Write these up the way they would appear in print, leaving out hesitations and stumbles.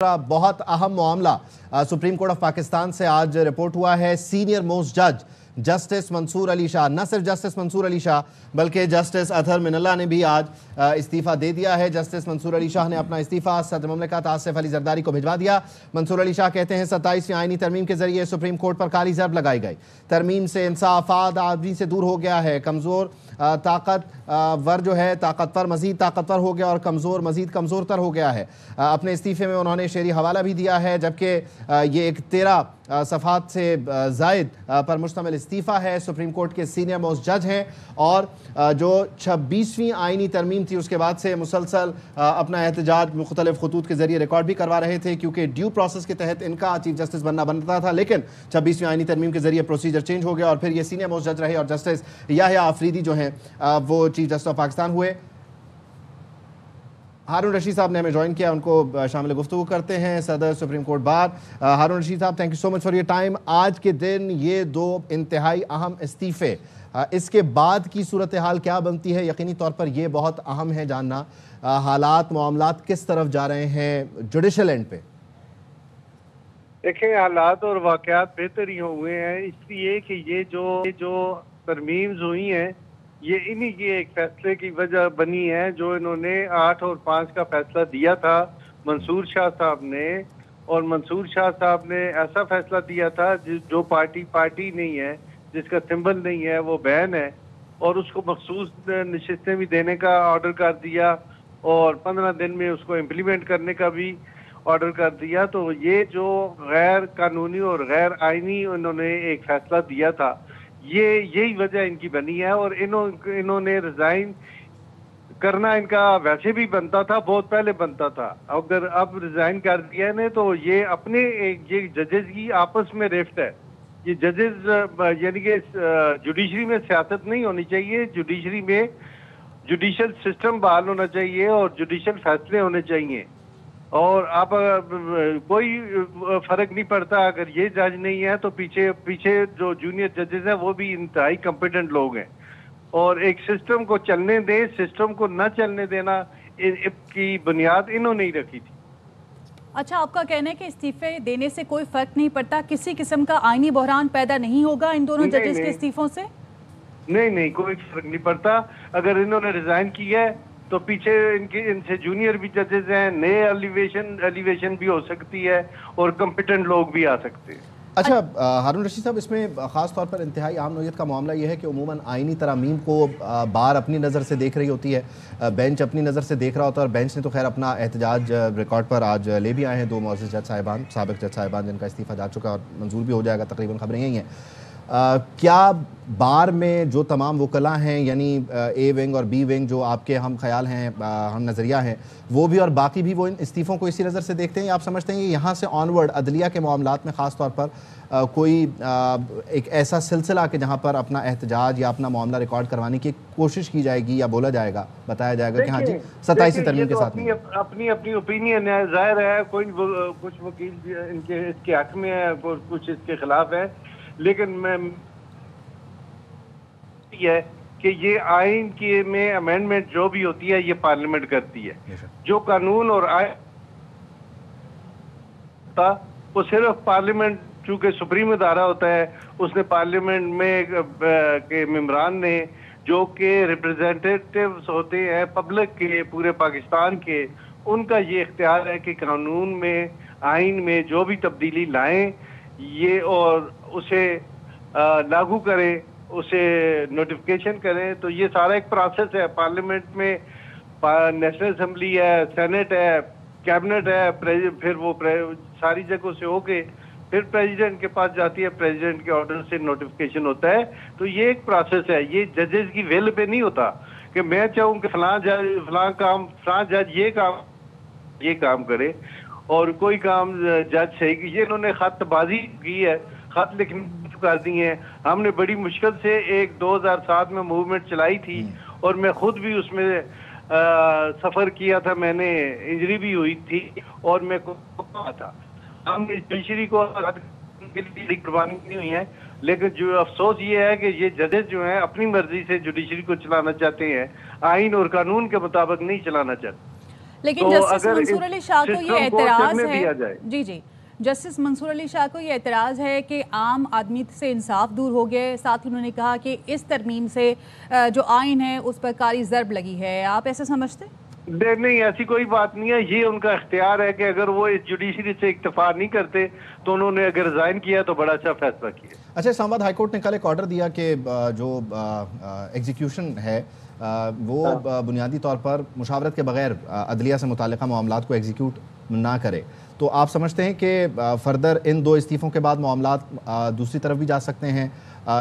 बहुत अहम मामला सुप्रीम कोर्ट ऑफ पाकिस्तान से आज रिपोर्ट हुआ है। सीनियर मोस्ट जज जस्टिस मंसूर अली शाह, न सिर्फ जस्टिस मंसूर अली शाह बल्कि जस्टिस अतहर मिनल्ला ने भी आज इस्तीफ़ा दे दिया है। जस्टिस मंसूर अली शाह ने अपना इस्तीफ़ा सदर ममलिकत आसिफ अली जरदारी को भिजवा दिया। मंसूर अली शाह कहते हैं 27वीं आईनी तरमीम के जरिए सुप्रीम कोर्ट पर काली ज़रब लगाई गई। तरमीम से इंसाफ आदमी से दूर हो गया है। कमज़ोर ताकतवर जो है ताकतवर मज़ीद ताकतवर हो गया और कमज़ोर मज़ीद कमज़ोर तर हो गया है। अपने इस्तीफ़े में उन्होंने शेरी हवाला भी दिया है, जबकि ये एक 13 सफ़ात से ज़ायद पर मुश्तमिल इस्तीफ़ा है। सुप्रीम कोर्ट के सीनियर मोस्ट जज हैं और जो 26वीं आईनी तरमीम थी उसके बाद से मुसलसल अपना एहतजाज मुख्तलिफ खतूत के ज़रिए रिकॉर्ड भी करवा रहे थे, क्योंकि ड्यू प्रोसेस के तहत इनका चीफ जस्टिस बनता था। लेकिन 26वीं आईनी तरमीम के ज़रिए प्रोसीजर चेंज हो गया और फिर ये सीनियर मोस्ट जज रहे और जस्टिस याहिया आफरीदी जो हैं वो चीफ जस्टिस ऑफ पाकिस्तान हुए। हारून रशीद साहब ने हमें ज्वाइन किया, उनको शामिल गुफ्तगू करते हैं। सदर सुप्रीम कोर्ट बार हारून रशीद साहब, thank you so much for your time. आज के दिन ये दो इंतहाई अहम इस्तीफ़े, इसके बाद की सूरत हाल क्या बनती है? यकीनी तौर पर यह बहुत अहम है जानना, हालात मामलात किस तरफ जा रहे हैं जुडिशल एंड पे? देखें, हालात और वाक़यात बेहतर ही हुए हैं, इसलिए कि ये जो तरमीम्स हुई हैं ये इन्हीं की एक फैसले की वजह बनी है, जो इन्होंने 8 और 5 का फैसला दिया था मंसूर शाह साहब ने। और मंसूर शाह साहब ने ऐसा फैसला दिया था जो पार्टी नहीं है, जिसका सिंबल नहीं है, वो बैन है, और उसको मखसूस नशिस्तें भी देने का ऑर्डर कर दिया और 15 दिन में उसको इम्प्लीमेंट करने का भी ऑर्डर कर दिया। तो ये जो गैर कानूनी और गैर आइनी उन्होंने एक फैसला दिया था, यही वजह इनकी बनी है। और इन्होंने रिजाइन करना इनका वैसे भी बनता था, बहुत पहले बनता था। अगर अब रिजाइन कर दिया ने तो ये अपने ये जजेस की आपस में रिफ्ट है। ये जजेस यानी कि जुडिशरी में सियासत नहीं होनी चाहिए, जुडिशरी में जुडिशल सिस्टम बहाल होना चाहिए और जुडिशल फैसले होने चाहिए। और आप कोई फर्क नहीं पड़ता, अगर ये जज नहीं है तो पीछे जो जूनियर जजेस हैं वो भी इंतहाई कॉम्पिटेंट लोग हैं। और एक सिस्टम को चलने दें, सिस्टम को न चलने देना की बुनियाद इन्होंने ही रखी थी। अच्छा, आपका कहना है कि इस्तीफे देने से कोई फर्क नहीं पड़ता, किसी किस्म का आईनी बहरान पैदा नहीं होगा इन दोनों जजेस के इस्तीफों से? नहीं, कोई फर्क नहीं पड़ता। अगर इन्होंने रिजाइन किया है तो पीछे इनसे जूनियर भी जजेस हैं, नए एलिवेशन भी हो सकती है और कॉम्पिटेंट लोग भी आ सकते हैं। अच्छा हारून रशीद साहब, इसमें ख़ास तौर पर इंतहाई आम नौयत का मामला यह है कि उमूमन आइनी तरामीम को बार अपनी नज़र से देख रही होती है, बेंच अपनी नज़र से देख रहा होता है, और बेंच ने तो खैर अपना एहतजाज रिकॉर्ड पर आज ले भी आए हैं। 2 मुअज़्ज़ज़ जज साहिबान, साबिक़ जज साहिबान, जिनका इस्तीफ़ा जा चुका और मंजूर भी हो जाएगा, तकरीबन खबरें यही हैं। क्या बार में जो तमाम वकला हैं, यानी ए विंग और बी विंग, जो आपके हम ख्याल हैं, हम नज़रिया हैं, वो भी और बाकी भी वो इन इस्तीफ़ों को इसी नज़र से देखते हैं? आप समझते हैं कि यहाँ से ऑनवर्ड अदलिया के मामलात में ख़ास तौर पर कोई एक ऐसा सिलसिला कि जहाँ पर अपना एहतजाज या अपना मामला रिकॉर्ड करवाने की कोशिश की जाएगी या बोला जाएगा, बताया जाएगा कि हाँ जी 27वीं तरमीम के साथ में? अपनी ओपिनियन है, जाहिर है कुछ वकील इसके हक में है, कुछ इसके खिलाफ है, लेकिन मैं है कि ये आइन के में अमेंडमेंट जो भी होती है ये पार्लियामेंट करती है। जो कानून और आइन था वो सिर्फ पार्लियामेंट, चूंकि सुप्रीम अदारा होता है, उसने पार्लियामेंट में के मेंबरान ने, जो कि रिप्रेजेंटेटिव्स होते हैं पब्लिक के, पूरे पाकिस्तान के, उनका ये इख्तियार है कि कानून में, आइन में जो भी तब्दीली लाएं ये और उसे लागू करें, उसे नोटिफिकेशन करें। तो ये सारा एक प्रोसेस है। पार्लियामेंट में नेशनल असेंबली है, सेनेट है, कैबिनेट है, फिर वो सारी जगहों से होके फिर प्रेसिडेंट के पास जाती है, प्रेसिडेंट के ऑर्डर से नोटिफिकेशन होता है। तो ये एक प्रोसेस है, ये जजेस की विल पे नहीं होता कि मैं चाहूँ कि फलां जज ये काम करे और कोई काम जज सही की। ये इन्होंने खतबाजी की है, खत लिखने कर दी हैं। हमने बड़ी मुश्किल से 2007 में मूवमेंट चलाई थी और मैं खुद भी उसमें सफर किया था, मैंने इंजरी भी हुई थी और मैं था। हम जुडिशरी को कुर्बानी नहीं हुई है, लेकिन जो अफसोस ये है कि ये जजेस जो हैं अपनी मर्जी से जुडिशरी को चलाना चाहते हैं, आइन और कानून के मुताबिक नहीं चलाना चाहते। لیکن جسٹس منصور علی شاہ کو یہ اعتراض ہے جی جسٹس منصور علی شاہ کو یہ اعتراض ہے کہ عام آدمی سے انصاف دور ہو گیا ہے. ساتھ انہوں نے کہا کہ اس ترمیم سے جو آئین ہے اس پر کاری ضرب لگی ہے. آپ ایسا سمجھتے ہیں؟ نہیں، ایسی کوئی بات نہیں ہے. یہ ان کا اختیار ہے کہ اگر وہ اس جوڈیشری سے اکتفا نہیں کرتے تو انہوں نے اگر ریزائن کیا تو بڑا اچھا فیصلہ کیا. اچھا، اسلام آباد ہائی کورٹ نے کل ایک آرڈر دیا کہ جو ایگزیکیوشن ہے وہ بنیادی طور پر مشاورت کے بغیر عدلیہ سے متعلقہ معاملات کو ایگزیکیوٹ نہ کرے. تو آپ سمجھتے ہیں کہ فردر ان 2 استعفوں کے بعد معاملات دوسری طرف بھی جا سکتے ہیں،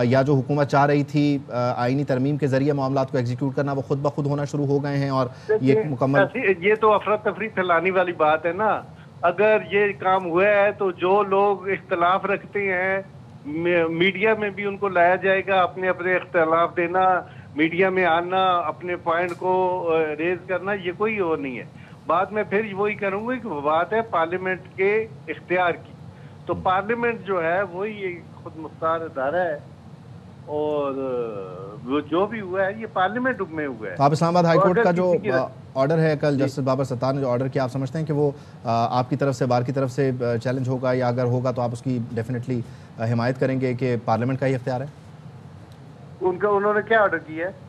یا جو حکومت چاہ رہی تھی آئینی ترمیم کے ذریعے معاملات کو ایگزیکیوٹ کرنا وہ خود بخود ہونا شروع ہو گئے ہیں اور یہ مکمل؟ یہ تو افراتفری پھیلانے والی بات ہے نا. اگر یہ کام ہوا ہے تو جو لوگ اختلاف رکھتے ہیں میڈیا میں بھی ان کو لایا جائے گا. اپنے اختلاف دینا، میڈیا میں آنا، اپنے پوائنٹ کو ریز کرنا، یہ کوئی اور نہیں ہے. بعد میں پھر وہی کروں گا کہ بات ہے پارلیمنٹ کے اختیار کی. تو پارلیمنٹ جو ہے وہی خود مختار ادارہ ہے اور وہ جو بھی ہوا ہے یہ پارلیمنٹ میں ہوا ہے. آپ اسلام آباد ہائی کورٹ کا جو آرڈر ہے کل جسٹس بابر ستار نے جو آرڈر کیا، آپ سمجھتے ہیں کہ وہ آپ کی طرف سے بار کی طرف سے چیلنج ہوگا، یا اگر ہوگا تو آپ اس کی ڈیفینیٹلی حمایت کریں گے کہ پارلیمنٹ کا ہی اختیار ہے؟ انہوں نے کیا آرڈر کیا ہے؟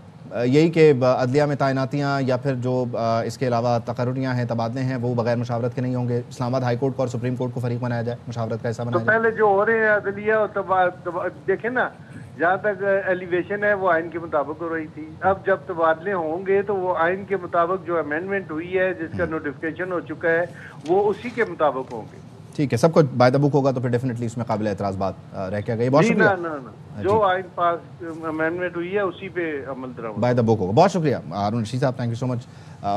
یہی کہ عدلیہ میں تعیناتیاں یا پھر جو اس کے علاوہ تقرریاں ہیں، تبادلے ہیں، وہ بغیر مشاورت کے نہیں ہوں گے. اسلام آباد ہائی کورٹ کو اور سپریم کورٹ کو فریق بنایا جائے، مشاورت کا حصہ بنایا جائے. پہلے جو ہو رہے ہیں عدلیہ اور دیکھیں نا، جہاں تک ایلیویشن ہے وہ آئین کے مطابق ہو رہی تھی. اب جب تبادلے ہوں گے تو وہ آئین کے مطابق جو امینڈمنٹ ہوئی ہے جس کا نوٹیفیکیشن ہو چکا ہے وہ اسی کے مطابق ہوں گے. ٹھیک ہے، سب کچھ بائی دا بک ہوگا تو پھر ڈیفینیٹلی اس میں قابل اعتراض بات رہ کے گئی. بہت شکریہ. جو آئین پاس امینڈمنٹ ہوئی ہے اسی پہ عمل درآمد بائی دا بک ہوگا. بہت شکریہ ہارون رشید صاحب، thank you so much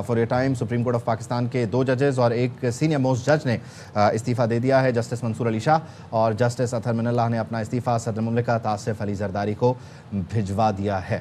for your time. Supreme court of Pakistan کے 2 ججز اور ایک سینئر موسٹ جج نے استعفیٰ دے دیا ہے. جسٹس منصور علی شاہ اور جسٹس اطہر من اللہ نے اپنا استعفیٰ صدر مملکت آصف علی زرداری کو بھجوا دیا ہے.